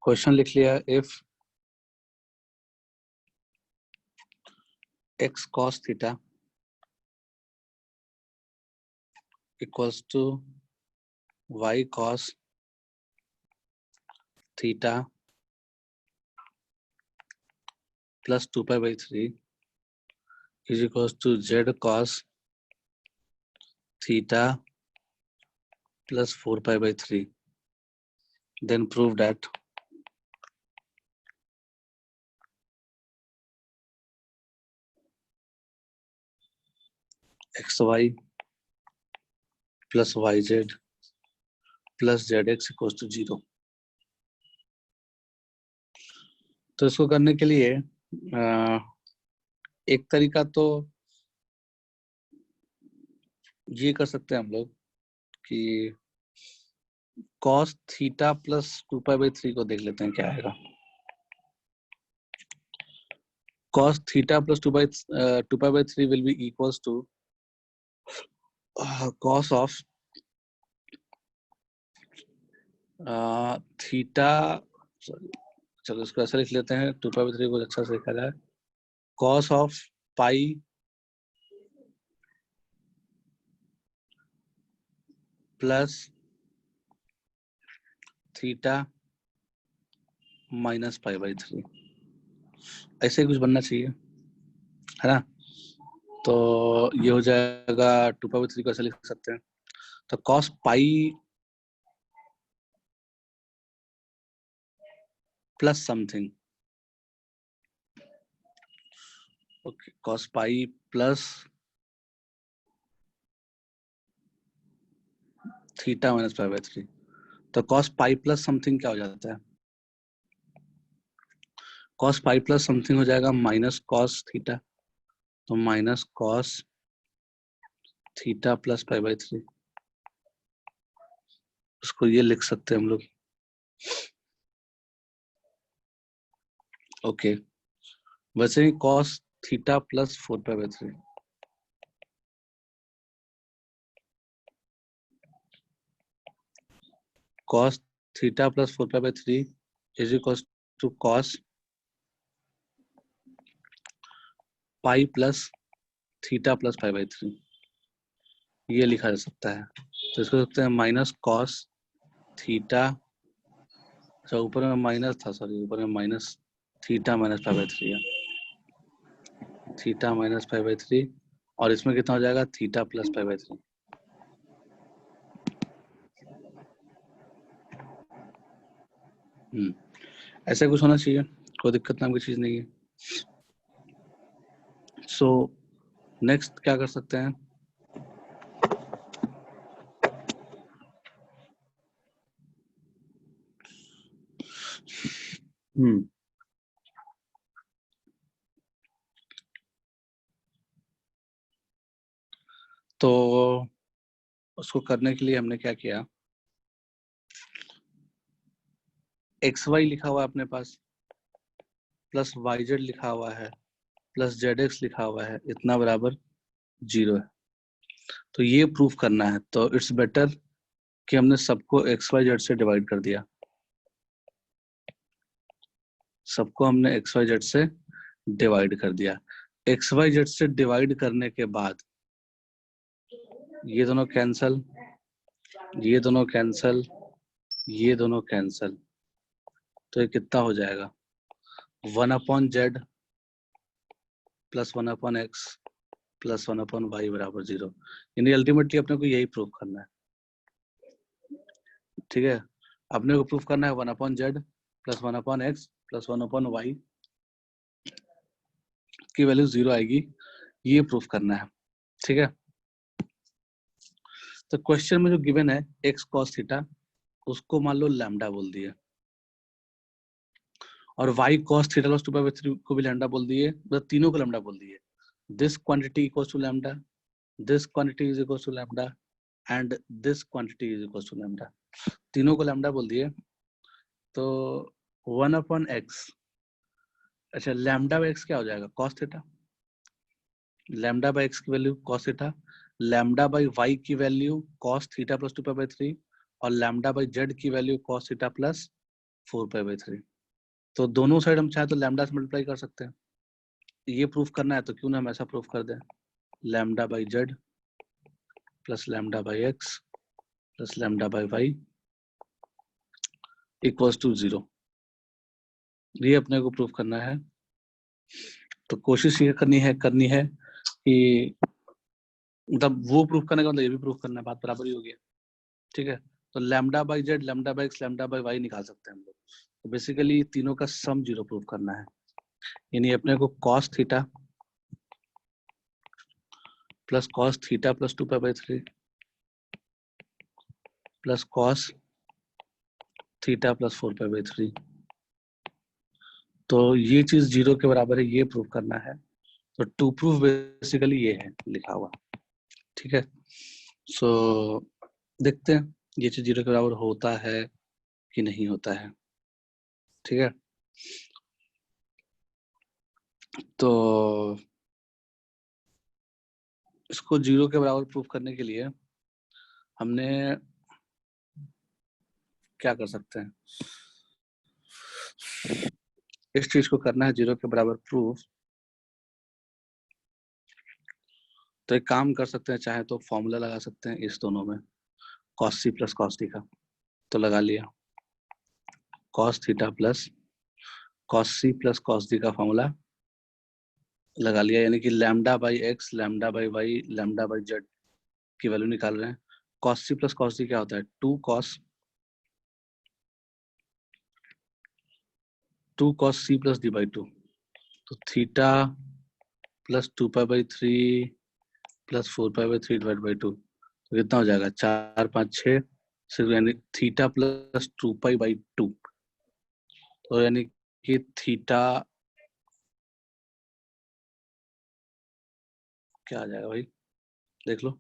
Question लिख लिया, if x cos theta equals to y cos theta plus 2 pi by 3 is equals to z cos theta plus 4 pi by 3, then prove that xy plus yz plus zx equals to 0। तो इसको करने के लिए एक तरीका तो ये कर सकते हैं हम लोग कि cos theta plus 2 pi by 3 को देख लेते हैं क्या आएगा। cos theta plus 2 pi by 3 will be equals to cos of theta, चलो इसको ऐसा लिख लेते हैं, 2 पाई बाई 3 को अच्छा से लिखा जाए, cos of pi plus theta minus pi by 3, ऐसे कुछ बनना चाहिए, है ना। तो ये हो जाएगा 2 पाई बाई 3 को ऐसे लिख सकते हैं, तो cos pi plus something, okay, cos pi plus theta minus pi by 3, तो cos पाई प्लस समथिंग क्या हो जाता है, cos पाई प्लस समथिंग हो जाएगा माइनस cos थीटा, तो minus cos theta plus pi by 3, उसको ये लिख सकते हैं हम लोग, ओके। वैसे ही cos theta plus 4 pi by 3, cos theta plus 4 pi by 3 is equal to cos pi plus theta plus pi by 3, ये लिखा जा सकता है। तो इसको सकते हैं माइनस cos थीटा, अच्छा ऊपर में माइनस था, सॉरी ऊपर में minus theta minus pi by 3 है, थीटा माइनस पाई बाई 3, और इसमें कितना हो जाएगा, थीटा प्लस पाई बाई 3। ऐसा कुछ होना चाहिए, कोई दिक्कत नाम की चीज नहीं है। सो नेक्स्ट क्या कर सकते हैं, तो उसको करने के लिए हमने क्या किया, एक्स वाई लिखा हुआ है अपने पास, प्लस वाई जेड लिखा हुआ है, प्लस जेड एक्स लिखा हुआ है, इतना बराबर 0 है। तो ये प्रूफ करना है, तो इट्स बेटर कि हमने सबको एक्स वाई जेड से डिवाइड कर दिया, सबको हमने एक्स वाई जेड से डिवाइड कर दिया। एक्स वाई जेड से डिवाइड करने के बाद ये दोनों कैंसल, ये दोनों कैंसल, ये दोनों कैंसल, तो ये कितना हो जाएगा, 1/z plus 1/x plus 1/y बराबर 0। यानी अल्टीमेटली अपने को यही प्रूफ करना है, ठीक है। अपने को प्रूफ करना है 1/z plus 1/x plus 1/y की वैल्यू 0 आएगी, ये प्रूफ करना है, ठीक है। तो क्वेश्चन में जो गिवन है x cos थीटा, उसको मान लो लैम्डा बोल दिए, और y cos theta plus 2 pi by 3 को भी लैम्डा बोल दिए, मतलब तीनों को लैम्डा बोल दिए। This quantity equals to lambda, this quantity is equals to lambda, and this quantity is equals to lambda, तीनों को लैम्डा बोल दिए। तो 1/x, अच्छा लैम्डा बाई x क्या हो जाएगा, cos theta, lambda by x की value cos theta, lambda by y की value cos theta plus 2 pi by 3, और लैम्डा बाई z की वैल्यू cos थीटा प्लस 4π/3। तो दोनों साइड हम चाहे तो लैम्डा से मल्टीप्लाई कर सकते हैं। ये प्रूफ करना है तो क्यों ना हम ऐसा प्रूफ कर दें, λ/z plus λ/x plus λ/y equals to 0। ये अपने को प्रूफ करना है। तो कोशिश ये करनी है कि मतलब वो प्रूफ करने का मतलब ये भी प्रूफ करना है, बात बराबर ही होगी। ठीक है, तो λ/z λ/x λ/y निकाल सकते हैं हम लोग। तो बेसिकली तीनों का सम 0 प्रूफ करना है, यानी अपने को cos theta plus cos theta plus 2π/3 plus cos theta plus 4π/3, तो ये चीज 0 के बराबर है, ये प्रूफ करना है। तो टू प्रूफ बेसिकली ये है लिखा हुआ। ठीक है, सो देखते हैं ये चीज 0 के बराबर होता है कि नहीं होता है। ठीक है, तो इसको 0 के बराबर प्रूफ करने के लिए हमने क्या कर सकते हैं, इस चीज को करना है 0 के बराबर प्रूफ। तो एक काम कर सकते हैं, चाहे तो फॉर्मूला लगा सकते हैं इस दोनों में, cos c plus cos d का। तो लगा लिया cos theta plus cos c plus cos d का फॉर्मूला लगा लिया, यानी कि λ/x λ/y λ/z की वैल्यू निकाल रहे हैं। cos c plus cos d क्या होता है, 2 cos c प्लस d/2। तो theta plus 2π/3 plus 4π/3 by by 2, तो कितना हो जाएगा 4 5 6, सिर्फ यानी थीटा प्लस 2π/2। तो यानी कि थीटा क्या आ जाएगा भाई, देख लो।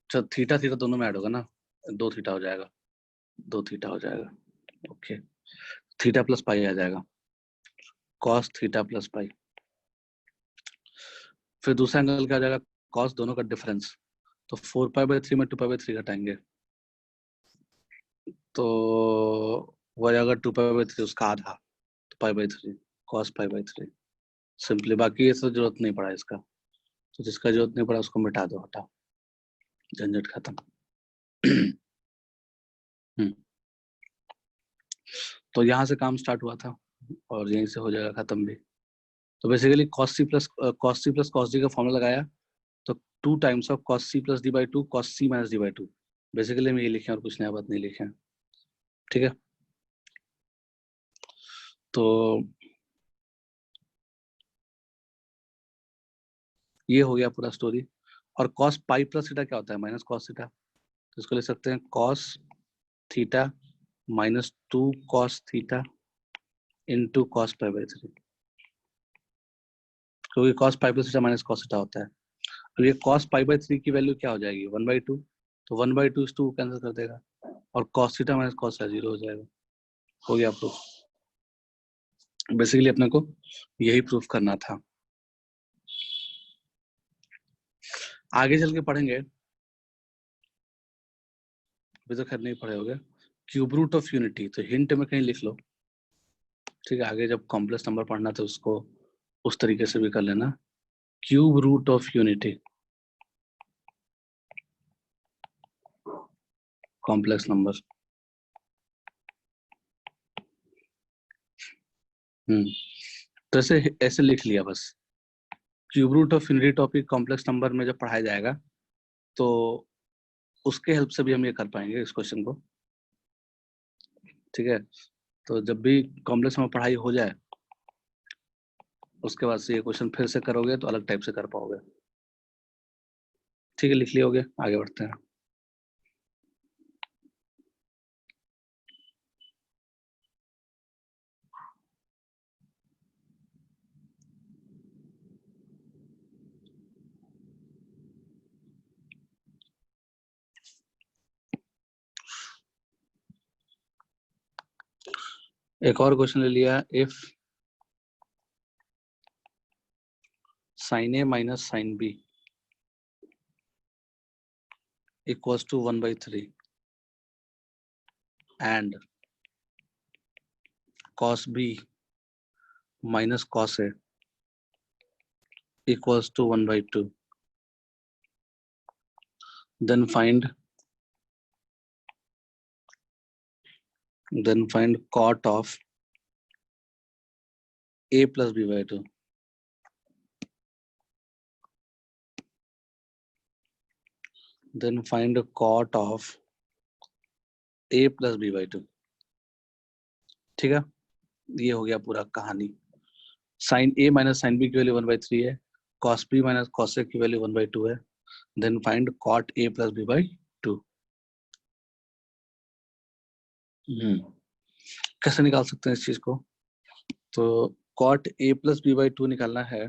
चल थीटा थीटा दोनों में ऐड होगा ना, 2 थीटा हो जाएगा, 2 थीटा हो जाएगा। ओके, थीटा प्लस पाई आ जाएगा, cos थीटा प्लस पाई। फिर दूसरा एंगल क्या आ जाएगा, cos दोनों का डिफरेंस। तो 4π/3 में 2π/3 घटाएंगे तो वो आ जाएगा 2π/3 उसका आधा, तो π/3 cos π/3 सिंपली। बाकी ये सब जरूरत नहीं पड़ा इसका, तो जिसका जरूरत नहीं पड़ा उसको मिटा दो, हटाओ, झंझट खत्म। तो यहाँ से काम स्टार्ट हुआ था और यहीं से हो जाएगा खत्म भी। तो basically cos c plus cos d का फॉर्मूला लगाया, तो 2 times of cos c plus d/2 cos c minus d/2। Basically हम ये लिखे और कुछ नया बात नहीं लिखे। ठीक है, तो ये हो गया पूरा स्टोरी। और cos पाई प्लस थीटा क्या होता है, माइनस cos थीटा। तो इसको लिख सकते हैं cos theta minus 2 cos theta into cos π/3, क्योंकि cos pi plus theta minus cos theta होता है। अब ये cos π/3 की वैल्यू क्या हो जाएगी, 1/2। तो 1/2 इस 2 कैंसिल कर देगा और cos theta minus cos theta 0 हो जाएगा। हो गया प्रूफ। बेसिकली अपने को यही प्रूफ करना था। आगे चल के पढ़ेंगे, अभी तो खैर नहीं पढ़े होगे, क्यूब रूट ऑफ यूनिटी। तो हिंट में कहीं लिख लो, ठीक है, आगे जब कॉम्प्लेक्स नंबर पढ़ना तो उसको उस तरीके से भी कर लेना। Cube root of unity complex number. तो ऐसे ऐसे लिख लिया बस। Cube root of unity topic complex number में जब पढ़ाया जाएगा तो उसके हेल्प से भी हम ये कर पाएंगे इस क्वेश्चन को। ठीक है, तो जब भी कॉम्प्लेक्स नंबर पढ़ाई हो जाए उसके बाद से ये क्वेश्चन फिर से करोगे तो अलग टाइप से कर पाओगे। ठीक है, लिख लिया, हो गया, आगे बढ़ते हैं। एक और क्वेश्चन ले लिया, if sin a minus sin b equals to 1/3 and cos b minus cos a equals to 1/2. Then find cot of a plus b/2. Then find the cot of a plus b/2. ठीक है, ये हो गया पूरा कहानी. Sine a minus sine b की value 1/3 है, cos b minus cos a की वैल्यू 1/2 है. Then find cot a plus b/2. कैसे निकाल सकते हैं इस चीज को? तो cot a प्लस b/2 निकालना है.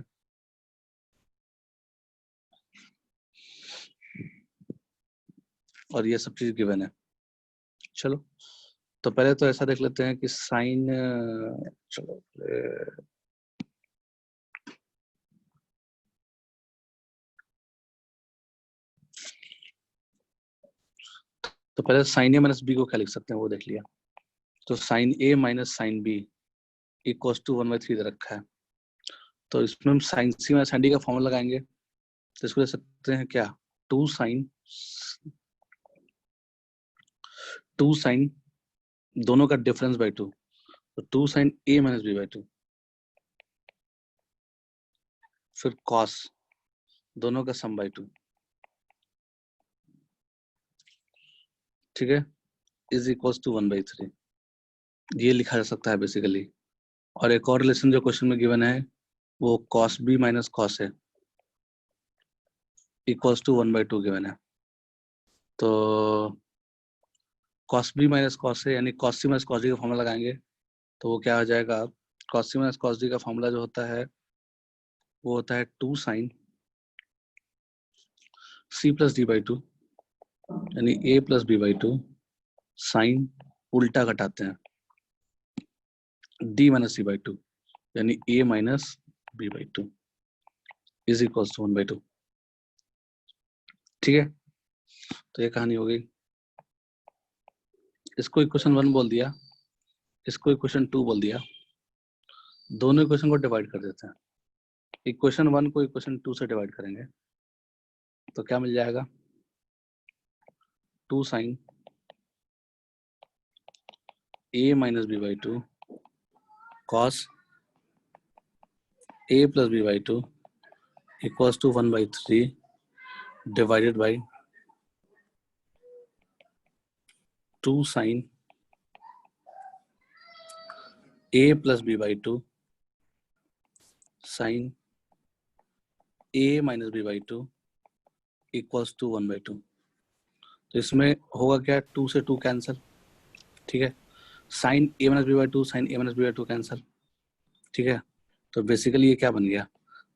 और ये सब चीज गिवन है. चलो तो पहले तो ऐसा देख लेते हैं कि साइन, चलो तो पहले साइन a माइनस b को क्या लिख सकते हैं वो देख लिया. तो sine a minus sine b equals to 1/3 दे रखा है. तो इसमें हम sine c minus sine d का फॉर्मूला लगाएंगे. तो इसको लिख सकते हैं क्या, 2 साइन दोनों का डिफरेंस बाई 2. तो 2 साइन a माइनस b/2. फिर cos दोनों का सम बाई 2. ठीक है, इज इक्वल्स टू 1/3. ये लिखा जा सकता है बेसिकली. और एक और रिलेशन जो क्वेश्चन में गिवन है वो cos b minus cos a equals to 1/2 given है. तो cos b minus cos a यानी cos c minus cos d का फॉर्मूला लगाएंगे. तो वो क्या हो जाएगा, cos c minus cos d का फॉर्मूला जो होता है वो होता है 2 साइन c प्लस d/2 यानी a प्लस b/2 साइन उल्टा घटाते हैं d माइनस c/2 यानी a minus b/2 is equals to 1/2. ठीक है, तो ये कहानी हो गई. इसको इक्वेशन 1 बोल दिया, इसको इक्वेशन 2 बोल दिया. दोनों इक्वेशन को डिवाइड कर देते हैं. इक्वेशन 1 को इक्वेशन 2 से डिवाइड करेंगे तो क्या मिल जाएगा, 2 sine a minus b/2 cos a plus b/2 equals to 1/3 divided by 2 sine a plus b/2 sine a minus b/2 equals to 1/2. तो इसमें होगा क्या, 2 से 2 कैंसिल. ठीक है, sine a minus b/2 sine a minus b/2 cancel. ठीक है, तो बेसिकली ये क्या बन गया,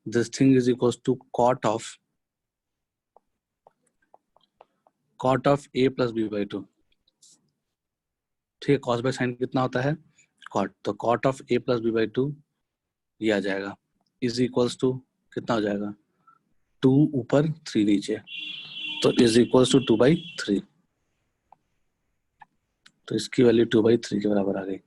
this thing is equals to cot of a plus b/2. ठीक है, कॉस बाय साइन कितना होता है, कॉट. तो cot of a plus b/2 ये आ जाएगा इज इक्वल्स टू कितना हो जाएगा, 2 ऊपर 3 नीचे. तो इज इक्वल्स टू 2/3. तो इसकी वैल्यू 2/3 के बराबर आ गई.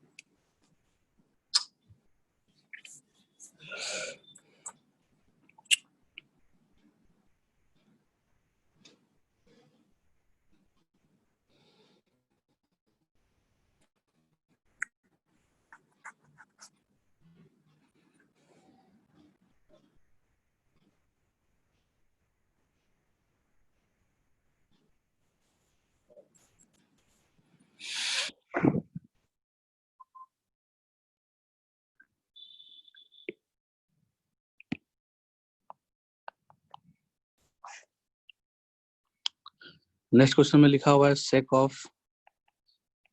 नेक्स्ट क्वेश्चन में लिखा हुआ है sec of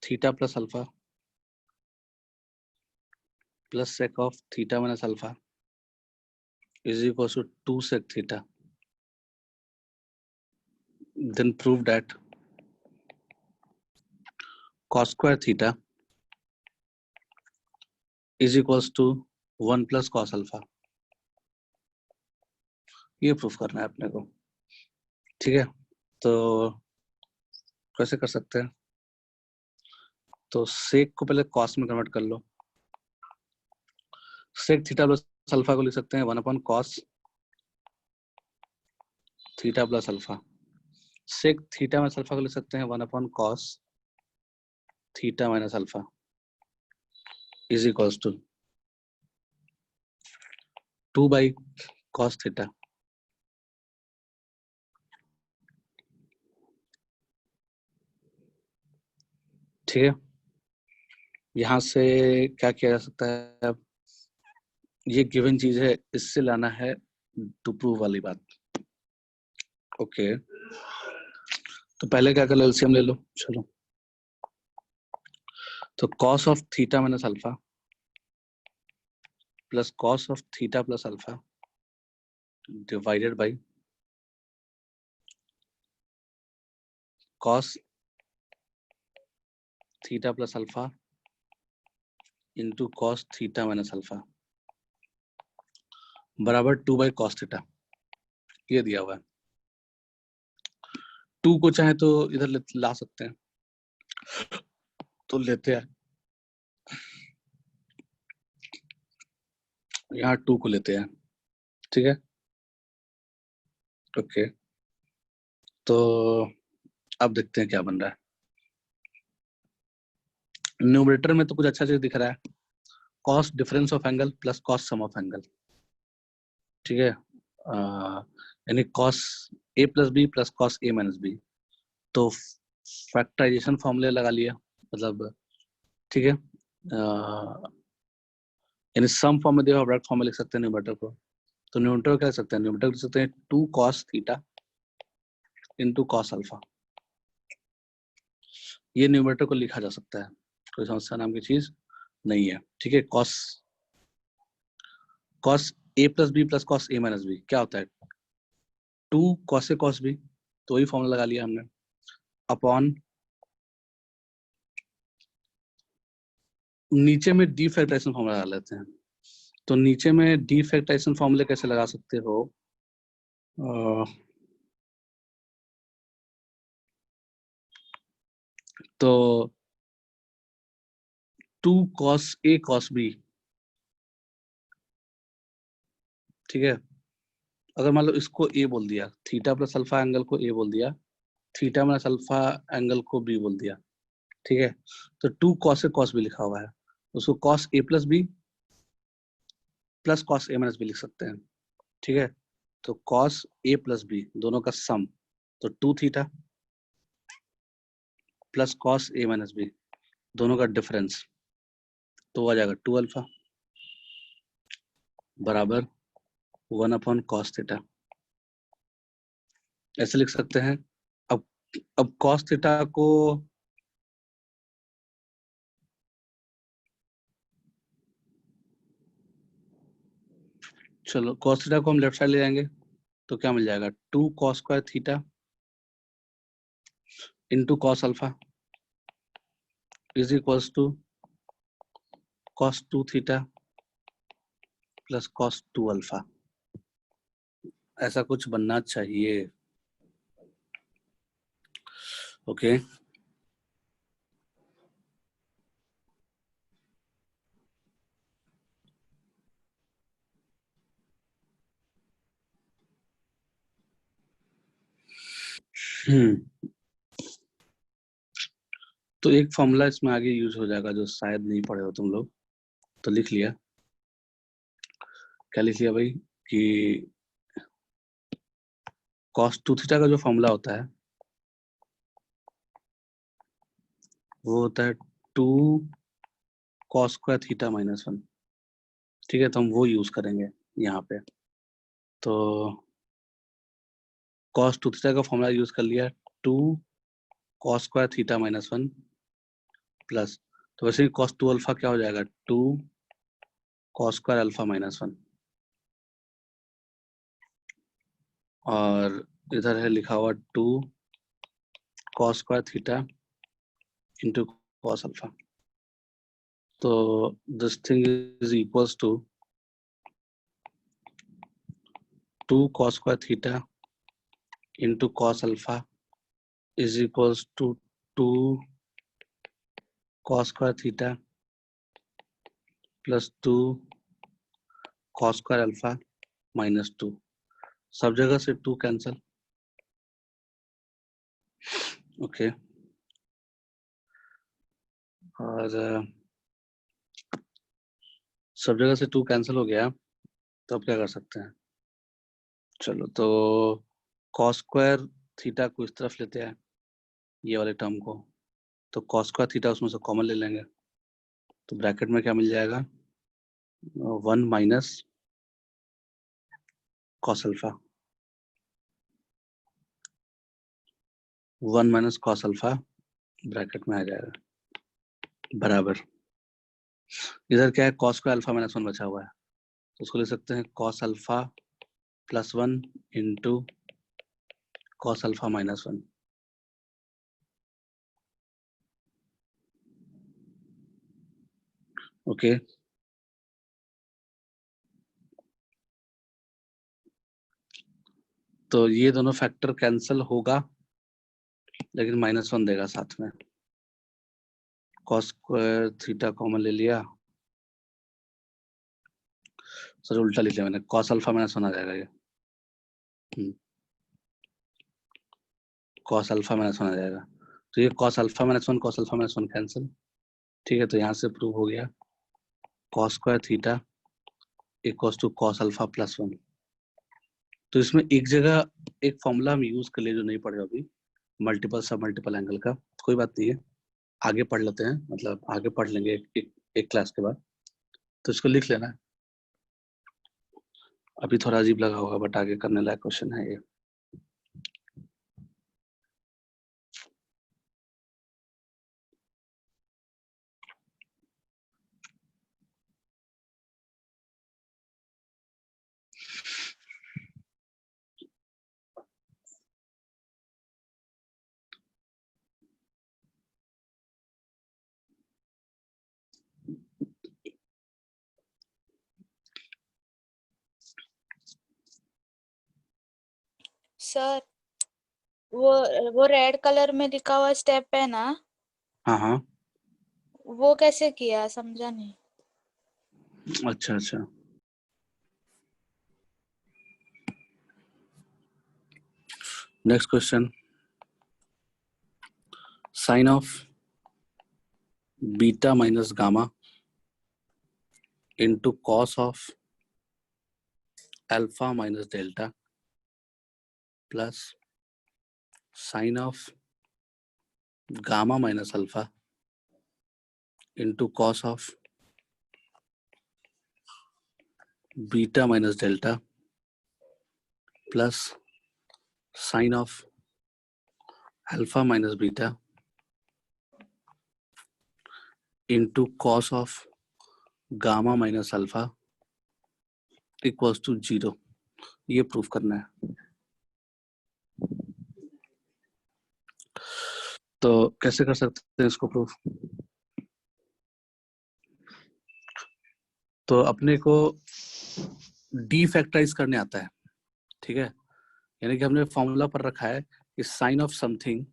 theta plus alpha plus sec of theta minus alpha is equal to 2 sec theta. Then prove that cos square theta is equals to 1 plus cos alpha. ये proof करना है अपने को. ठीक है, तो कैसे कर सकते हैं, तो सेक को पहले cos में कन्वर्ट कर लो. सेक थीटा प्लस अल्फा को लिख सकते हैं 1/cos theta plus alpha. Sec theta minus alpha को लिख सकते हैं 1/cos theta minus alpha is equals to 2/cos theta. ठीक है, यहां से क्या किया जा सकता है? अब ये गिवन चीज है, इससे लाना है टू प्रूव वाली बात। ओके, तो पहले क्या कर लो, एलसीएम ले लो। चलो, तो cos of theta minus alpha plus cos of theta plus alpha divided by cos theta plus alpha into cos theta minus alpha बराबर 2/cos थीटा। ये दिया हुआ है। 2 को चाहे तो इधर ला सकते हैं, तो लेते हैं, यहाँ 2 को लेते हैं। ठीक है, ओके, तो अब देखते हैं क्या बन रहा है। न्यूमरेटर में तो कुछ अच्छा चीज दिख रहा है, cos difference of angle plus cos sum of angle. ठीक है, यानी cos A plus B plus cos A minus B. तो फैक्टराइजेशन फॉर्मूले लगा लिया, मतलब ठीक है, यानी सम फॉर्म में दिया ब्रैकेट फॉर्म में लिख सकते हैं न्यूमरेटर को। तो न्यूमरेटर क्या लिख सकते हैं? न्यूमरेटर लिख सकते हैं 2 cos theta into cos alpha. ये न्यूमरेटर को लिखा जा सकता है, कोई समस्या नाम की चीज नहीं है। ठीक है, cos cos A plus B plus cos A minus B क्या होता है? 2 कॉस ए कॉस बी, तो वही फॉर्मूला लगा लिया हमने, अपॉन नीचे में डी फैक्टराइजेशन फॉर्मूला लगा लेते हैं। तो नीचे में डी फैक्टराइजेशन फॉर्मूले कैसे लगा सकते हो? तो 2 cos ए cos बी, ठीक है, अगर मान लो इसको ए बोल दिया, थीटा प्लस अल्फा एंगल को ए बोल दिया, थीटा माइनस अल्फा एंगल को बी बोल दिया। ठीक है, तो 2 cos ए cos बी लिखा हुआ है, उसको cos ए प्लस बी प्लस cos ए माइनस बी लिख सकते हैं। ठीक है, तो cos ए प्लस बी दोनों का सम, तो 2 थीटा प्लस cos ए माइनस बी दोनों का डिफरेंस, तो आ जाएगा 2 अल्फा बराबर 1/cos थीटा। ऐसे लिख सकते हैं। अब अब cos थीटा को चलो cos थीटा को हम लेफ्ट साइड ले जाएंगे, तो क्या मिल जाएगा? 2 cos square theta into cos alpha is equals to cos 2 theta plus cos 2 alpha. ऐसा कुछ बनना चाहिए। ओके, तो एक फॉर्मूला इसमें आगे यूज हो जाएगा जो शायद नहीं पढ़े हो तुम लोग, तो लिख लिया। क्या लिख लिया भाई? कि cos 2 थीटा का जो फॉर्मूला होता है वो होता है 2 cos स्क्वायर थीटा माइनस 1। ठीक है, तो हम वो यूज करेंगे यहाँ पे। तो cos 2 थीटा का फॉर्मूला यूज कर लिया, 2 cos square theta minus 1 plus, तो वैसे ही cos 2 अल्फा क्या हो जाएगा? 2 cos स्क्वायर अल्फा माइनस 1, और इधर है लिखा हुआ 2 cos square theta into cos alpha. तो this thing is equals to 2 cos square theta into cos alpha is equals to 2 cos square theta plus 2 cos square alpha -2, सब जगह से 2 cancel. Okay, और सब जगह से 2 कैंसिल हो गया, तो अब क्या कर सकते हैं? चलो, तो कॉस स्क्वायर थीटा को इस तरफ लेते हैं, ये वाले टर्म को, तो कॉस स्क्वायर थीटा उसमें से कॉमन ले लेंगे, तो ब्रैकेट में क्या मिल जाएगा? 1 minus cos alpha, 1 minus cos alpha bracket में आ जाएगा, बराबर। इधर क्या है? कॉस स्क्वायर अल्फा -1 बचा हुआ है, तो उसको लिख सकते हैं cos alpha +1 into cos alpha -1। Okay, तो ये दोनों फैक्टर कैंसिल होगा, लेकिन -1 देगा साथ में। कॉस स्क्वायर थीटा कॉमन ले लिया, सर उल्टा लिख लिया मैंने, कॉस अल्फा -1 आ जाएगा ये, कॉस अल्फा -1 आ जाएगा, तो ये cos alpha -1 cos alpha -1 cancel. ठीक है, तो यहाँ से प्रूव हो गया cos square theta equals to cos alpha +1। तो इसमें एक जगह एक फॉर्मूला हम यूज कर लिए जो नहीं पढ़े अभी, मल्टीपल सब मल्टीपल एंगल का, कोई बात नहीं है, आगे पढ़ लेते हैं, मतलब आगे पढ़ लेंगे एक क्लास के बाद, तो इसको लिख लेना। अभी थोड़ा अजीब लगा होगा, बट आगे करने लायक क्वेश्चन है ये। सर वो रेड कलर में लिखा हुआ स्टेप है ना, हाँ हाँ, वो कैसे किया समझा नहीं। अच्छा अच्छा, next question, sine of beta minus gamma into cos of alpha minus delta plus sine of gamma minus alpha into cos of beta minus delta plus sine of alpha minus beta into cos of gamma minus alpha equals to 0, ये proof करना है। तो कैसे कर सकते हैं इसको proof? तो अपने को डीफैक्टराइज करने आता है, ठीक है, यानी कि हमने फॉर्मूला पर रखा है कि sine of something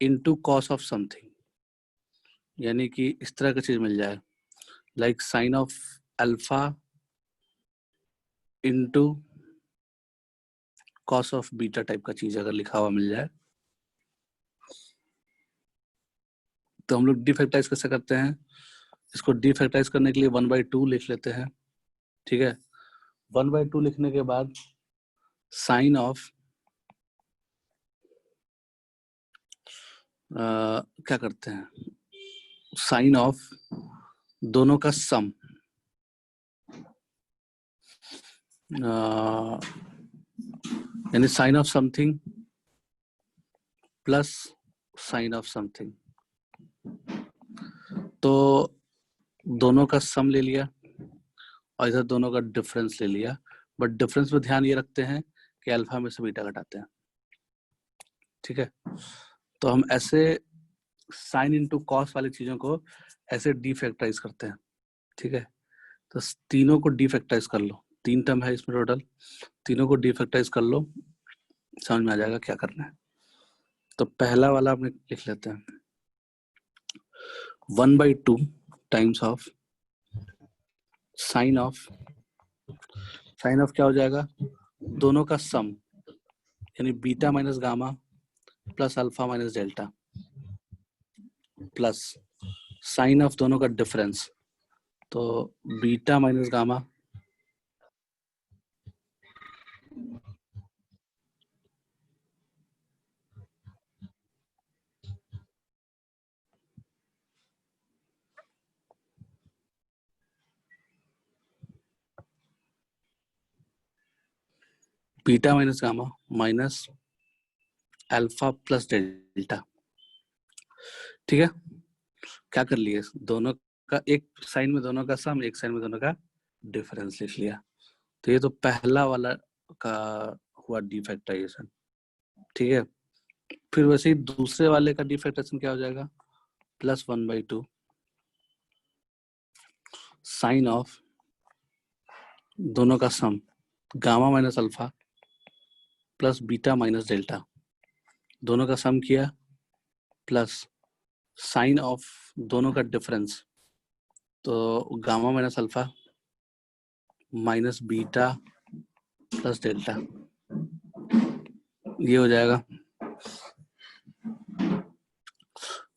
into cos of something, यानी कि इस तरह का चीज मिल जाए, like sine of alpha into cos of beta type का चीज अगर लिखा हुआ मिल जाए, तो हम लोग डीफैक्टराइज कैसे करते हैं? इसको डीफैक्टराइज करने के लिए 1/2 लिख लेते हैं, ठीक है। 1/2 लिखने के बाद साइन ऑफ क्या करते हैं, साइन ऑफ दोनों का सम, यानी sine of something plus sine of something, तो दोनों का सम ले लिया और इधर दोनों का डिफरेंस ले लिया, बट डिफरेंस में ध्यान ये रखते हैं कि अल्फा में से बीटा घटाते हैं, ठीक है। तो हम ऐसे साइन इनटू कॉस वाली चीजों को ऐसे डीफैक्टराइज करते हैं, ठीक है। तो तीनों को डीफैक्टराइज कर लो, 3 टर्म है इसमें टोटल, तीनों को डीफैक्टराइज कर लो, समझ में आ जाएगा क्या करना है। तो पहला वाला अपने लिख लेते हैं, 1/2 times of sine of sine of क्या हो जाएगा, दोनों का सम यानी beta minus gamma plus alpha minus delta plus sine of दोनों का डिफरेंस, तो beta minus gamma beta minus gamma minus alpha plus delta. ठीक है, क्या कर लिए, दोनों का एक साइन में दोनों का सम, एक साइन में दोनों का डिफरेंस लिख लिया। तो ये तो पहला वाला का हुआ डिफैक्टराइजेशन। ठीक है, फिर वैसे ही दूसरे वाले का डिफैक्टराइजेशन क्या हो जाएगा, प्लस 1/2 साइन ऑफ दोनों का sum gamma minus alpha plus beta minus delta, दोनों का सम किया प्लस साइन ऑफ दोनों का डिफरेंस, तो gamma minus alpha minus beta plus delta, ये हो जाएगा।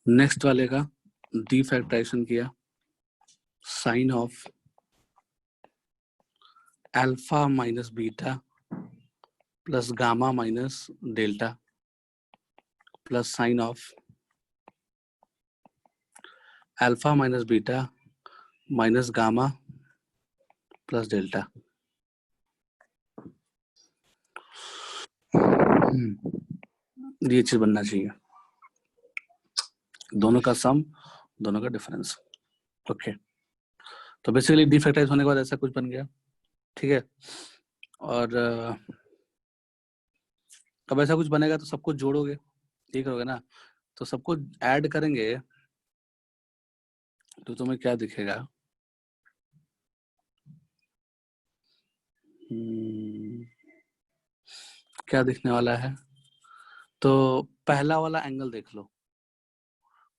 नेक्स्ट वाले का डिफैक्टराइजेशन किया, sine of alpha minus beta plus gamma minus delta plus sine of alpha minus beta minus gamma plus delta. ये चीज बनना चाहिए, दोनों का सम दोनों का डिफरेंस। ओके, तो बेसिकली डिफैक्टराइज होने के बाद ऐसा कुछ बन गया। ठीक है, और अब ऐसा कुछ बनेगा तो सबको जोड़ोगे, ठीक करोगे ना, तो सबको ऐड करेंगे तो तुम्हें क्या दिखेगा, क्या दिखने वाला है, तो पहला वाला एंगल देख लो,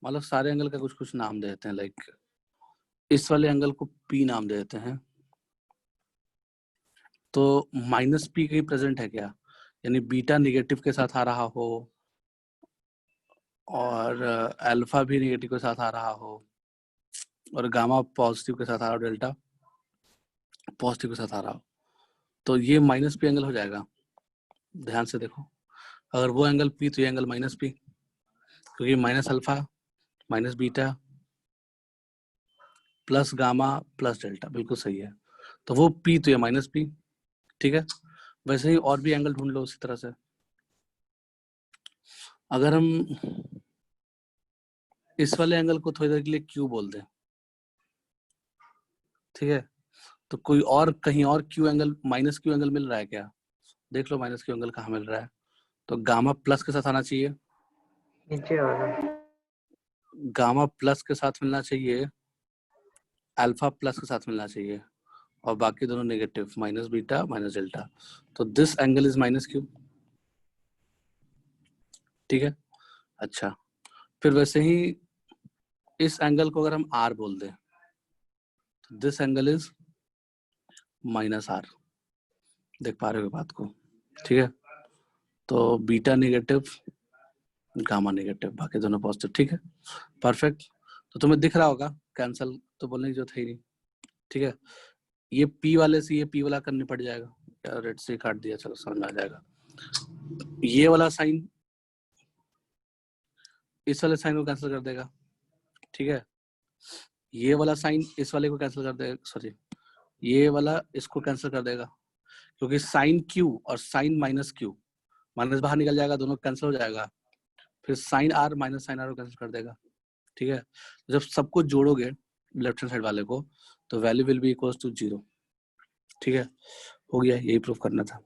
मतलब सारे एंगल का कुछ कुछ नाम दे देते हैं, लाइक इस वाले एंगल को पी नाम दे देते हैं, तो माइनस पी कहीं प्रेजेंट है क्या, यानी बीटा निगेटिव के साथ आ रहा हो और अल्फा भी निगेटिव के साथ आ रहा हो और गामा पॉजिटिव के साथ आ रहा हो, डेल्टा पॉजिटिव के साथ आ रहा हो, तो ये माइनस पी एंगल हो जाएगा। ध्यान से देखो, अगर वो एंगल पी तो ये एंगल माइनस पी, क्योंकि minus alpha minus beta plus gamma plus delta, बिल्कुल सही है, तो वो पी तो ये माइनस पी। ठीक है, वैसे ही और भी एंगल ढूंढ लो उसी तरह से। अगर हम इस वाले एंगल को थोड़ी देर के लिए क्यू बोल दें, ठीक है, तो कोई और कहीं और Q angle minus Q angle मिल रहा है क्या, देख लो माइनस क्यू एंगल कहाँ मिल रहा है, तो गामा प्लस के साथ आना चाहिए, नीचे वाला गामा प्लस के साथ मिलना चाहिए, अल्फा प्लस के साथ मिलना चाहिए, और बाकी दोनों negative, minus beta minus delta, तो this angle is minus Q. ठीक है, अच्छा, फिर वैसे ही इस एंगल को अगर हम आर बोल दें, this angle is minus R, देख पा रहे हो बात को। ठीक है, तो बीटा नेगेटिव गामा नेगेटिव, बाकी दोनों पॉजिटिव। ठीक है, परफेक्ट, तो तुम्हें दिख रहा होगा, कैंसल तो बोलने की जरूरत है ही नहीं। ठीक है, ये पी वाले से ये पी वाला करने पड़ जाएगा, रेड से काट दिया, चलो समझ में आ जाएगा। ये वाला साइन इस वाले साइन को कैंसिल कर देगा। ठीक है, ये वाला साइन इस वाले को कैंसिल कर देगा, सॉरी ये वाला इसको कैंसिल कर देगा, क्योंकि साइन क्यू और साइन माइनस क्यू, माइनस बाहर निकल जाएगा, दोनों कैंसिल हो जाएगा, फिर sine R minus sine R को कैंसिल कर देगा। ठीक है, जब सबको जोड़ोगे लेफ्ट हैंड साइड वाले को, तो value will be equals to 0। ठीक है, हो गया, यही प्रूफ करना था।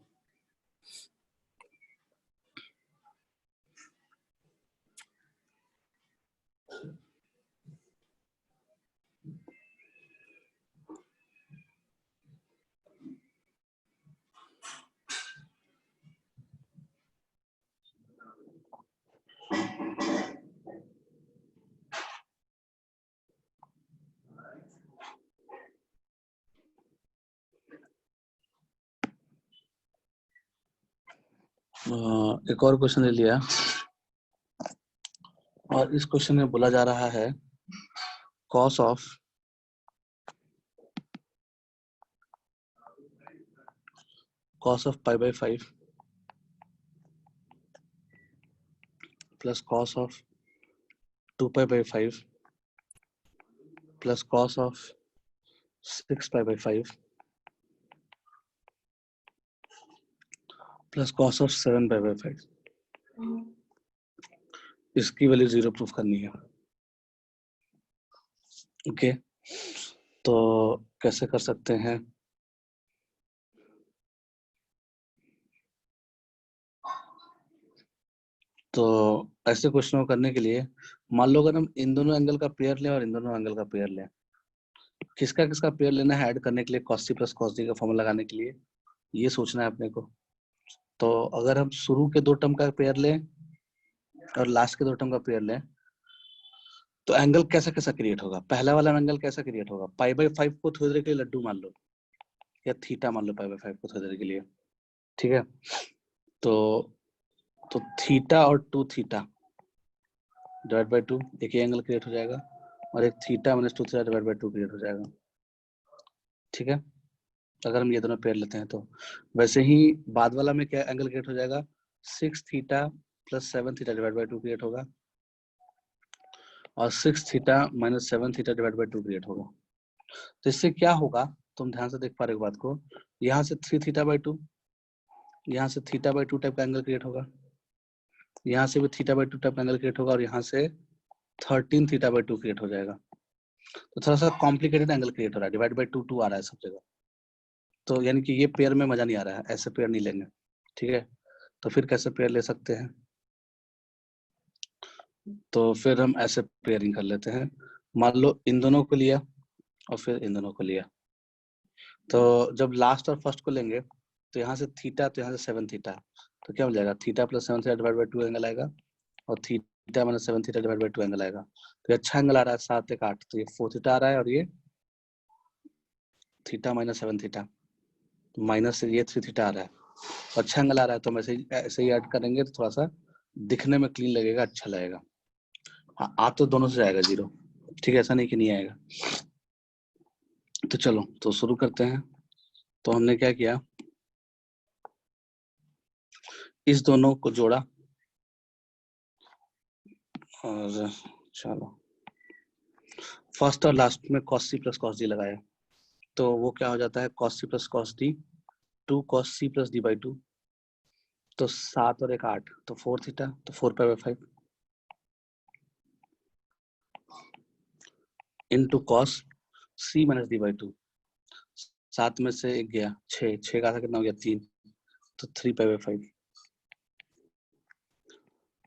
एक और क्वेश्चन ले लिया और इस क्वेश्चन में बोला जा रहा है cos of pi by 5 plus cos of 2 pi by 5 plus cos of 6 pi by 5 plus cos of 7 pi by 5। इसकी वैल्यू 0 प्रूफ करनी है। ओके, तो कैसे कर सकते हैं? तो ऐसे क्वेश्चन को करने के लिए मान लो अगर हम इन दोनों एंगल का पेयर लें और इन दोनों एंगल का पेयर लें, किसका किसका पेयर लेना है ऐड करने के लिए, cos c plus cos d का फॉर्मूला लगाने के लिए, ये सोचना है अपने को। तो अगर हम शुरू के दो टर्म का पेयर लें और लास्ट के दो टर्म का पेयर लें तो एंगल कैसा कैसा क्रिएट होगा? पहला वाला एंगल कैसा क्रिएट होगा? पाई बाई 5 को थोड़ी देर के लिए लड्डू मान लो या थीटा मान लो पाई बाई 5 को थोड़ी देर के लिए, ठीक है? तो थीटा और 2 थीटा डिवाइड बाई 2 एक ही एंगल क्रिएट हो जाएगा और एक theta minus 2 theta divide by 2 create हो जाएगा, ठीक है? अगर हम ये दोनों पेयर लेते हैं तो वैसे ही बाद वाला में क्या एंगल क्रिएट हो जाएगा? 6 theta plus 7 theta divide by 2 create होगा और 6 theta minus 7 theta divide by 2 create होगा। तो इससे क्या होगा, तुम ध्यान से देख पा रहे हो बात को, यहाँ से 3 थीटा बाई 2, यहाँ से थीटा बाई 2 टाइप का एंगल क्रिएट होगा, यहाँ से भी थीटा बाई 2 टाइप का एंगल क्रिएट होगा और यहाँ से 13 थीटा बाई 2 क्रिएट हो जाएगा। तो थोड़ा सा कॉम्प्लिकेटेड एंगल क्रिएट हो रहा है, डिवाइड बाई 2 आ रहा है सब जगह। तो यानी कि ये पेयर में मजा नहीं आ रहा है, ऐसे पेयर नहीं लेंगे, ठीक है? तो फिर कैसे पेयर ले सकते हैं? तो फिर हम ऐसे पेयरिंग कर लेते हैं। मान लो इन दोनों को लिया और फिर इन दोनों को लिया, तो जब लास्ट और फर्स्ट को लेंगे तो यहाँ से थीटा तो यहाँ से 7 थीटा, तो क्या मिल जाएगा? Theta plus 7 theta divide by 2 angle आएगा और theta minus 7 theta divide by 2 angle आएगा। तो ये अच्छा एंगल आ रहा है 7 1 8, तो ये 4 थीटा आ रहा है और ये थीटा माइनस 7 थीटा माइनस ये 3 थीटा आ रहा है, अच्छा एंगल आ रहा है। तो हम ऐसे ही ऐड करेंगे तो थोड़ा सा दिखने में क्लीन लगेगा, अच्छा लगेगा। हाँ, आ तो दोनों से जाएगा 0, ठीक है? ऐसा नहीं कि नहीं आएगा। तो चलो तो शुरू करते हैं। तो हमने क्या किया, इस दोनों को जोड़ा और चलो फर्स्ट और लास्ट में cos c plus cos d लगाया, तो वो क्या हो जाता है? cos c plus cos d 2 cos c plus d by 2, तो 7 और 1 8, तो 4 थीटा, तो 4 pi by 5 into cos c minus d by 2, 7 में से 1 गया 6, 6 का था कितना हो गया 3, तो 3 पाई बाई 5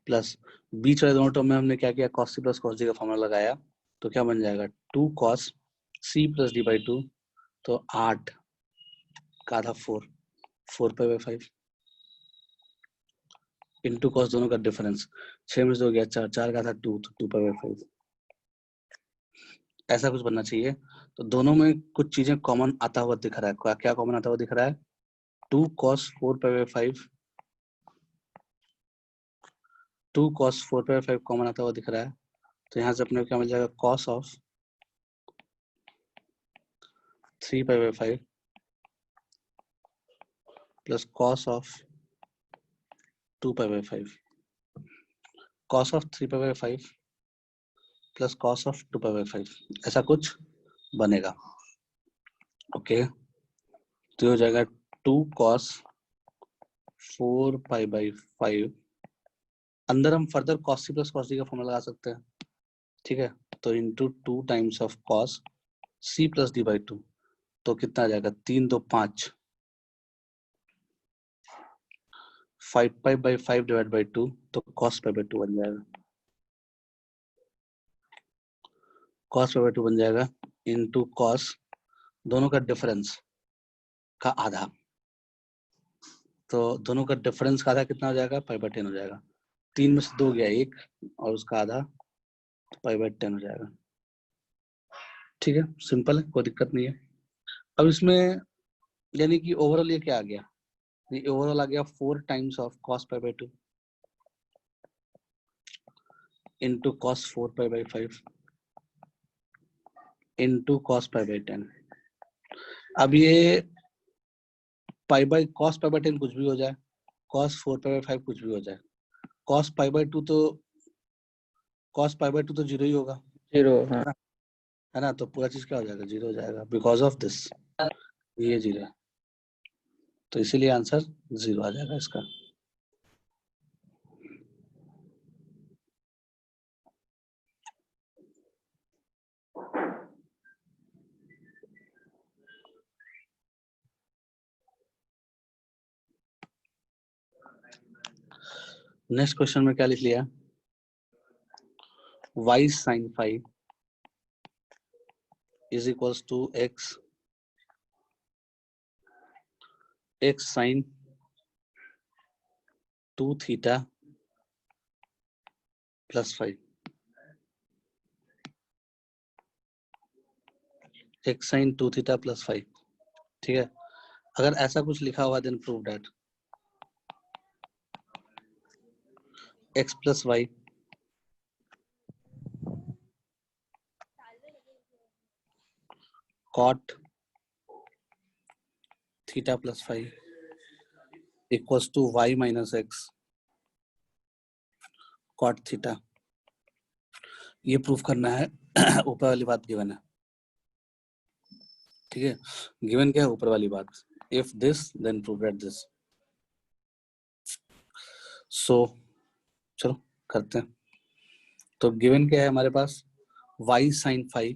प्लस बीच वाले दोनों टर्म में हमने क्या किया? cos c plus cos d का फॉर्मूला लगाया, तो क्या बन जाएगा? 2 cos c plus d by 2, तो 8 का आधा 4 पाई बाई 5 इंटू cos दोनों का डिफरेंस, 6 में से हो गया 4, 4 का था 2, तो 2 पाई बाई 5। ऐसा कुछ बनना चाहिए। तो दोनों में कुछ चीजें कॉमन आता हुआ दिख रहा है। क्या कॉमन आता हुआ दिख रहा है? 2 cos 4 pi by 5, 2 cos 4 pi by 5 common आता हुआ दिख रहा है। तो यहाँ से अपने को क्या मिल जाएगा? cos of 3 pi by 5 plus cos of 2 pi by 5, cos of 3 pi by 5 plus cos of 2 pi by 5, ऐसा कुछ बनेगा। ओके, तो हो जाएगा 2 cos 4 पाई बाई 5, अंदर हम further cos c plus cos d का फॉर्मूला लगा सकते हैं, ठीक है? तो into 2 times of cos c plus d by 2, तो कितना आ जाएगा? 3 2 5, 5 पाई बाई 5 डिवाइड बाई 2, तो cos पाई बाई 2 बन जाएगा, cos पाई बाई 2 बन जाएगा इंटू cos दोनों का डिफरेंस का आधा, तो दोनों का डिफरेंस का आधा कितना हो जाएगा? पाई बाई 10 हो जाएगा। 3 में से 2 गया 1 और उसका आधा, तो पाई बाई 10 हो जाएगा। ठीक है, सिंपल है, कोई दिक्कत नहीं है। अब इसमें यानी कि ओवरऑल ये क्या आ गया? ये ओवरऑल आ गया 4 times of cos pi by 2 into cos 4 pi by 5 into cos pi by 10। अब ये pi by cos pi by 10 कुछ भी हो जाए, cos 4 pi by 5 कुछ भी हो जाए, cos pi by 2 तो जीरो ही होगा, 0 हाँ है ना। तो पूरा चीज क्या हो जाएगा, जीरो हो जाएगा बिकॉज ऑफ दिस, ये जीरो है, तो इसीलिए आंसर जीरो आ जाएगा इसका। नेक्स्ट क्वेश्चन में क्या लिख लिया, y sin phi is equals to x sin 2 theta plus phi, x sin 2 theta plus phi। ठीक है, अगर ऐसा कुछ लिखा हुआ then prove that x plus y cot theta plus phi equals to y minus x cot theta, ये proof करना है। ऊपर वाली बात गिवन है, ठीक है, गिवन क्या है ऊपर वाली बात, if this then prove that this. So चलो करते हैं। तो गिवन क्या है हमारे पास, y sin phi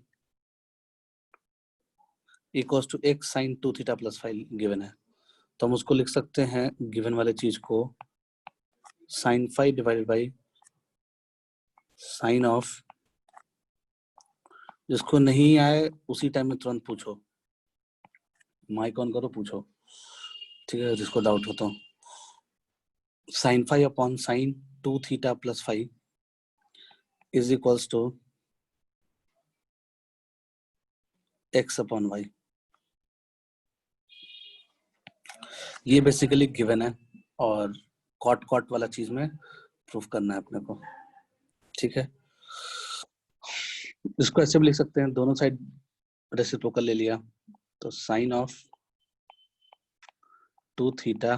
equals to x sin 2 theta plus phi given है, तो हम उसको लिख सकते हैं गिवन वाले चीज को sin phi divided by sine of, जिसको नहीं आए उसी टाइम में तुरंत पूछो, माइक ऑन करो पूछो, ठीक है, जिसको डाउट हो तो। sin phi upon sin 2 theta plus phi is equals to x upon Y, ये बेसिकली गिवन है और कॉट कॉट वाला चीज में प्रूफ करना है अपने को, ठीक है। इसको ऐसे भी लिख सकते हैं, दोनों साइड रेसिप्रोकल ले लिया, तो sine of 2 theta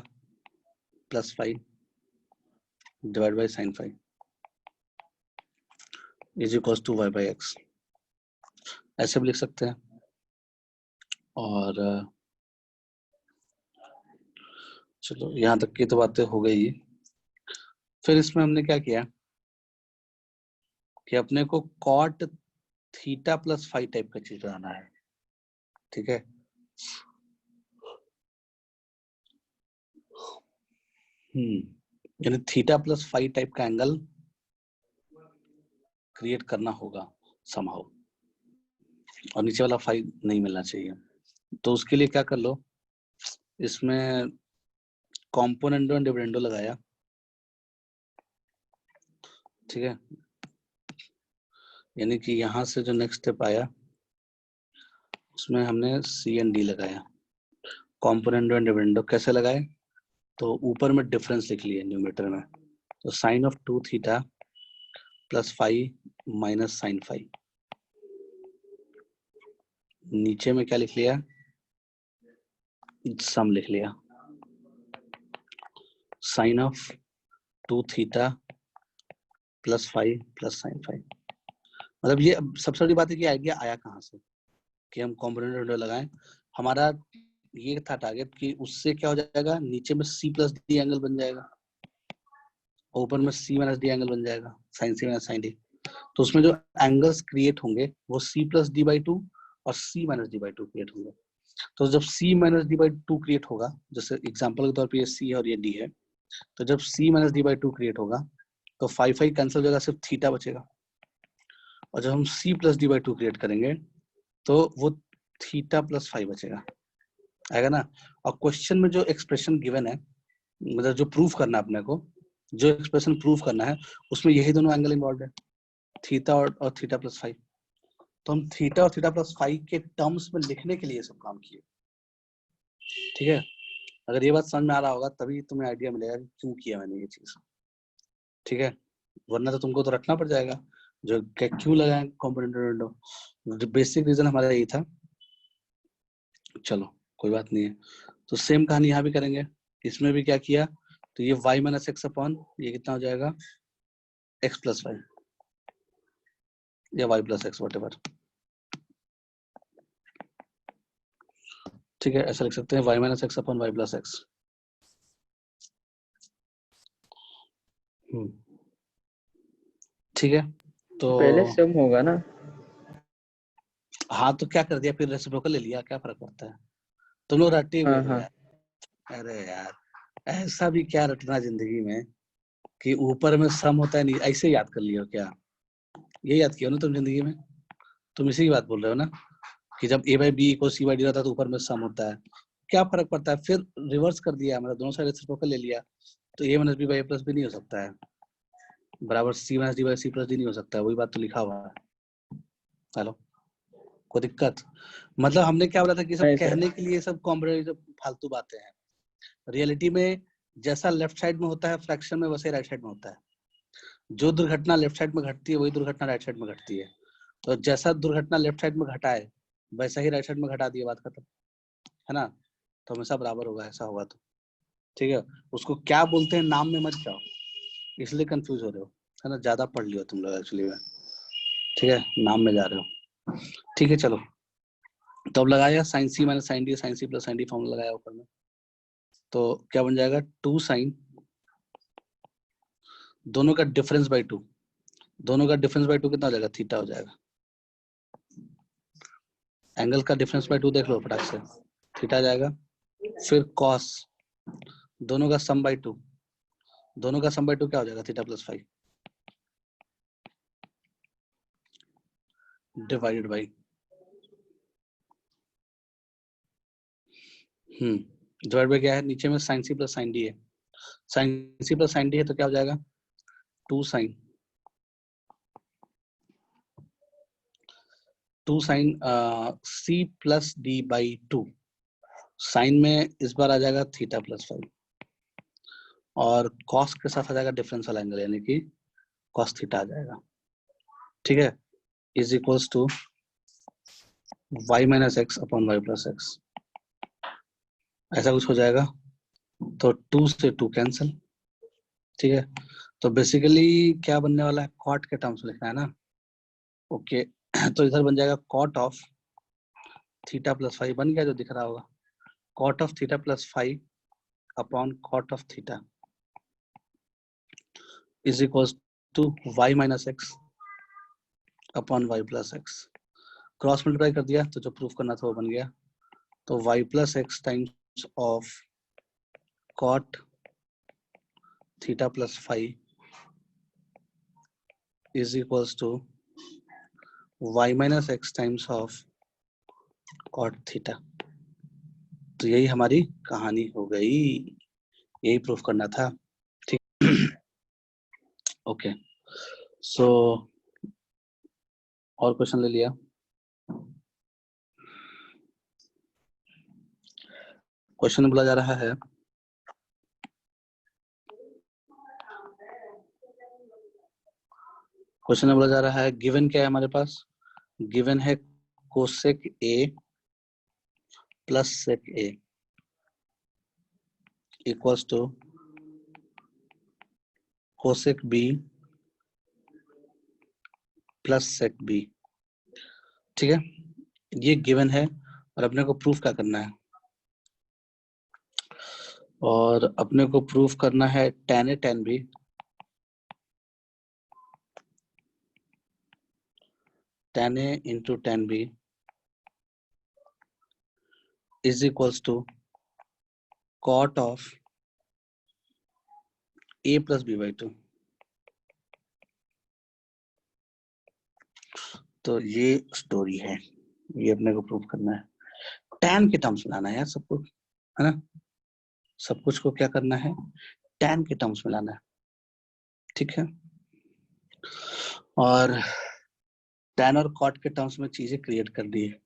plus phi divide by sine phi is equals to Y by X, ऐसे भी लिख सकते हैं। और चलो यहाँ तक की तो बातें हो गई। फिर इसमें हमने क्या किया कि अपने को cot theta plus phi type का चीज बनाना है, ठीक है। यानी थीटा प्लस फाई टाइप का एंगल क्रिएट करना होगा समहाउ, और नीचे वाला फाई नहीं मिलना चाहिए। तो उसके लिए क्या कर लो, इसमें कॉम्पोनेंडो एंड डिविडेंडो लगाया, ठीक है, यानी कि यहाँ से जो नेक्स्ट स्टेप आया उसमें हमने सी एंड डी लगाया। कॉम्पोनेंडो एंड डिविडेंडो कैसे लगाए, तो ऊपर में डिफरेंस लिख लिए न्यूमरेटर में, तो sine of 2 theta plus phi minus sine phi, नीचे में क्या लिख लिया, सम लिख लिया, sine of 2 theta plus phi plus sine phi. मतलब ये सबसे बड़ी बात है कि आइडिया आया कहाँ से कि हम कॉम्पोनेंट लगाएं, हमारा ये था टारगेट कि उससे क्या हो जाएगा, नीचे में सी प्लस डी एंगल बन जाएगा, ऊपर में सी माइनस डी एंगल बन जाएगा, sine C minus sine D. तो उसमें जो एंगल्स क्रिएट होंगे वो C plus D by two और C minus D by two create होंगे। तो जब C minus D by two create होगा, जैसे एग्जाम्पल के तौर पर ये सी है और ये डी है, तो जब C minus D by two create होगा तो फाई फाई कैंसिल हो जाएगा, सिर्फ थीटा बचेगा। और जब हम C plus D by two create करेंगे तो वो थीटा प्लस फाई बचेगा, आएगा ना। और क्वेश्चन में जो एक्सप्रेशन गिवन है, मतलब जो प्रूफ करना है अपने को, जो एक्सप्रेशन प्रूफ करना है उसमें यही दोनों एंगल इन्वॉल्व है, थीटा और थीटा प्लस फाई। तो हम थीटा और थीटा प्लस फाई के टर्म्स में लिखने के लिए सब काम किए, ठीक है। अगर ये बात समझ में आ रहा होगा तभी तुम्हें आइडिया मिलेगा कि क्यों किया मैंने ये चीज, ठीक है। वरना तो तुमको तो रखना पड़ जाएगा जो क्यों लगाए कॉम्पोनेंट विंडो। बेसिक रीजन हमारा यही था। चलो कोई बात नहीं है। तो सेम कहानी यहाँ भी करेंगे। इसमें भी क्या किया, तो ये y माइनस एक्स अपॉन ये कितना हो जाएगा x प्लस वाई या y plus X whatever, ठीक है। ऐसा लिख सकते हैं y minus X upon Y plus X. ठीक है। तो पहले सम होगा ना। हाँ तो क्या कर दिया फिर, रेसिप्रोकल ले लिया, क्या फर्क पड़ता है। तुम लोग रटे हुए हाँ हो हाँ। यार। अरे यार ऐसा भी क्या रटना जिंदगी में कि ऊपर में सम होता है, नहीं ऐसे याद कर लियो क्या, ये याद किया ना तुम जिंदगी में। तुम इसी की बात बोल रहे हो ना कि जब a by B equal C by D रहता है तो ऊपर में सम होता है, क्या फर्क पड़ता है। फिर रिवर्स कर दिया, मतलब दोनों साइड रेसिप्रोकल ले लिया, तो a minus B by A plus B नहीं हो सकता है बराबर C minus D by C plus D नहीं हो सकता है। वही बात तो लिखा हुआ है। हेलो, कोई दिक्कत। मतलब हमने क्या बोला था कि सब नहीं सर। कहने के लिए सब कॉम्प्रोमाइज फालतू बातें हैं। रियलिटी में जैसा लेफ्ट साइड में होता है फ्रैक्शन में, वैसे राइट साइड में होता है। जो दुर्घटना लेफ्ट साइड में घटती है वही दुर्घटना राइट साइड में घटती है। तो जैसा दुर्घटना लेफ्ट साइड में घटा है वैसा ही राइट साइड में घटा दिया, बात खत्म, है ना। तो हमेशा बराबर होगा, ऐसा होगा तो ठीक है। उसको क्या बोलते हैं नाम में मत जाओ, इसलिए कंफ्यूज हो रहे हो, है ना। ज्यादा पढ़ लियो तुम लोग एक्चुअली में, ठीक है, नाम में जा रहे हो। ठीक है चलो, तो अब लगाया sine C minus sine D, sine C plus sine D formula लगाया ऊपर में, तो क्या बन जाएगा 2 साइन, दोनों का डिफरेंस बाई 2, दोनों का डिफरेंस बाई 2 कितना हो जाएगा, थीटा हो जाएगा। एंगल का डिफरेंस बाई 2 देख लो फटाक से, थीटा आ जाएगा। फिर कॉस, दोनों का सम बाई 2, दोनों का सम बाई 2 क्या हो जाएगा, theta plus 5 divided by divide by क्या है, नीचे में sine C plus sine D है, sine C plus sine D है तो क्या हो जाएगा 2 sine, 2 sine C plus D by 2, sine में इस बार आ जाएगा थीटा प्लस 5 और कॉस के साथ आ जाएगा डिफरेंस वाला एंगल यानी कि कॉस थीटा आ जाएगा, ठीक है। Is equals to y minus X upon Y plus X, ऐसा कुछ हो जाएगा। तो 2 से 2 कैंसिल, ठीक है। तो बेसिकली क्या बनने वाला है, कॉट के टर्म्स में लिखना है ना, ओके। तो इधर बन जाएगा कॉट ऑफ थीटा प्लस 5 बन गया जो दिख रहा होगा, cot of theta plus 5 upon cot of theta is equals to y minus X upon Y plus X, cross multiply कर दिया तो जो प्रूफ करना था वो बन गया। तो y plus X times of cot theta plus 5 is equals to y minus X times of cot theta. तो यही हमारी कहानी हो गई, यही प्रूफ करना था, ठीक। ओके सो और क्वेश्चन ले लिया। क्वेश्चन बोला जा रहा है क्वेश्चन में बोला जा रहा है गिवन क्या है हमारे पास, गिवन है cosec A plus sec A equals to cosec B plus sec B, ठीक है। ये गिवन है और अपने को प्रूफ क्या करना है, और अपने को प्रूफ करना है tan A tan B tan A into tan B is equals to cot of A plus B by 2। तो ये स्टोरी है, ये अपने को प्रूफ करना है, tan के टर्म्स में लाना है यार सब कुछ, है ना। सब कुछ को क्या करना है, tan के टर्म्स में लाना है, ठीक है। और tan और cot के टर्म्स में चीजें क्रिएट कर दी है।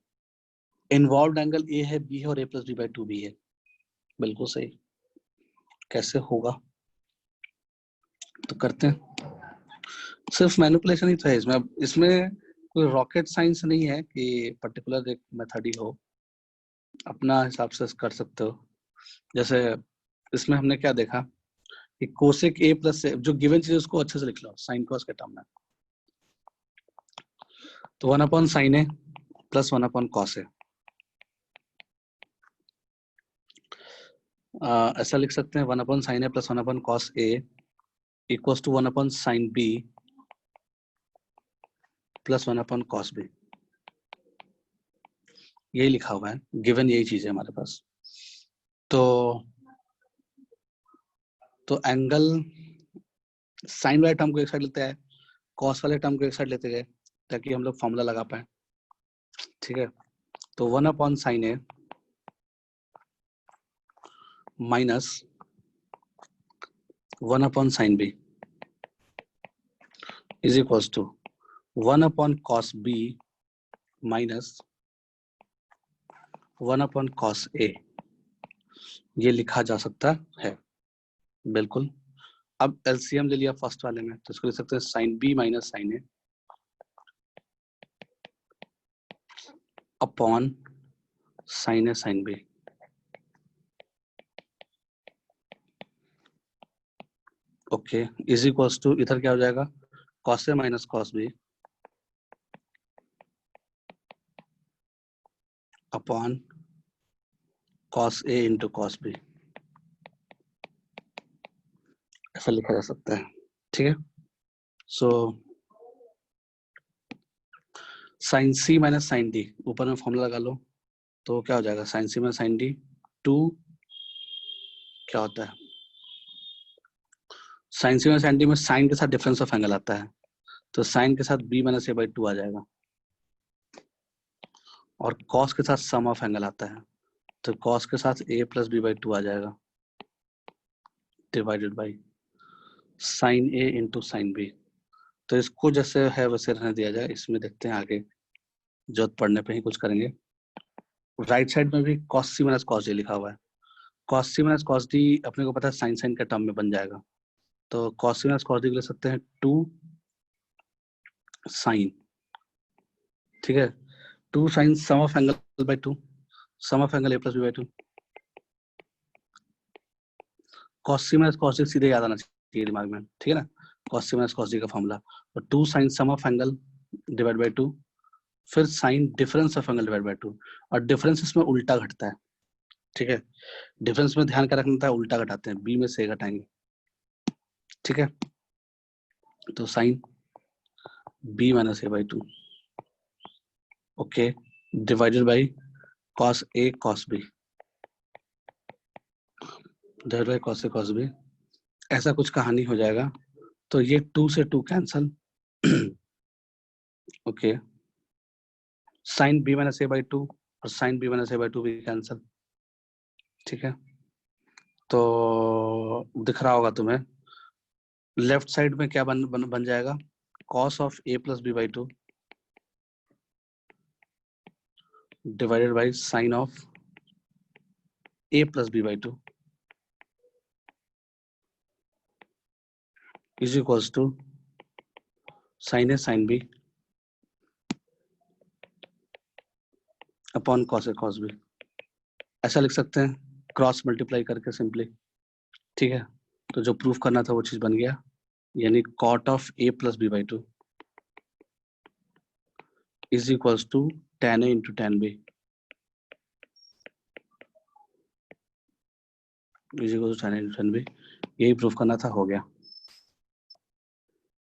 इन्वॉल्व एंगल ए है, बी है और a प्लस बी बाई 2 भी है, बिल्कुल सही। कैसे होगा, तो करते हैं। सिर्फ मैनिपुलेशन ही तो है इसमें। अब इसमें कोई रॉकेट साइंस नहीं है कि पर्टिकुलर एक मेथड ही हो, अपना हिसाब से कर सकते हो। जैसे इसमें हमने क्या देखा कि कोसेक ए प्लस से जो गिवन चीज है उसको अच्छे से लिख लो साइन कॉस के टर्म में। तो 1 upon sine A plus 1 upon cos A, ऐसा लिख सकते हैं 1 upon sine A plus 1 upon cos A equals to 1 upon sine B plus 1 upon cos B. यही लिखा हुआ है, गिवन यही चीज है हमारे पास। तो एंगल साइन वाले टर्म को एक साइड लेते हैं, कॉस वाले टर्म को एक साइड लेते गए ताकि हम लोग फॉर्मूला लगा पाए। ठीक है, तो 1 upon sine A minus 1 upon sine B is equals to 1 upon cos B minus 1 upon cos A. ये लिखा जा सकता है बिल्कुल। अब एलसीएम ले लिया फर्स्ट वाले में, तो इसको लिख सकते हैं sine B minus sine A upon sine A sine B. Okay, is equals to इधर क्या हो जाएगा, cos A minus cos B upon cos A into cos B, ऐसा लिखा जा सकता है। ठीक है, so sine C minus sine D, ऊपर में फॉर्मूला लगा लो, तो क्या हो जाएगा sine C minus sine D 2 क्या होता है, sine C minus sine D में साइन के साथ डिफरेंस ऑफ एंगल आता है, तो साइन के साथ बी माइनस ए बाई 2 आ जाएगा, और कॉस के साथ सम ऑफ एंगल आता है, तो कॉस के साथ ए प्लस बी बाई 2 आ जाएगा divided by sine A into sine B. तो इसको जैसे है वैसे रहने दिया जाए, इसमें देखते हैं आगे जरूरत पड़ने पे ही कुछ करेंगे। राइट साइड में भी cos C minus cos D लिखा हुआ है, cos C minus cos D अपने को पता है साइन साइन के टर्म में बन जाएगा, तो cos C minus cos D ले सकते हैं 2 साइन। ठीक है, 2 sine sum of angle by 2, sum of angle A plus B by 2। Cos C minus cos D सीधे याद आना चाहिए दिमाग में, ठीक है ना, cos C minus cos D का फॉर्मूला, और 2 sine sum of angle divide by 2, फिर sine difference of angle divide by 2, और डिफरेंस इसमें उल्टा घटता है। ठीक है, डिफरेंस में ध्यान क्या रखना था, उल्टा घटाते हैं, बी में से घटाएंगे। ठीक है, तो sine B minus A by 2 okay divided by cos A cos B divided by cos A cos B, ऐसा कुछ कहानी हो जाएगा। तो ये 2 से 2 cancel okay, sine B minus A by 2 और sine B minus A by 2 भी कैंसल। ठीक है, तो दिख रहा होगा तुम्हें लेफ्ट साइड में क्या बन जाएगा, cos of A plus B by 2 divided by sine of A plus B by 2 is equals to sine A sine B upon cos A cos B. ऐसा लिख सकते हैं क्रॉस मल्टीप्लाई करके सिंपली। ठीक है, तो जो प्रूफ करना था वो चीज बन गया, यानी cot of A plus B by 2 is equals to tan a into tan b is equals to tan a into tan b। यही प्रूफ करना था, हो गया।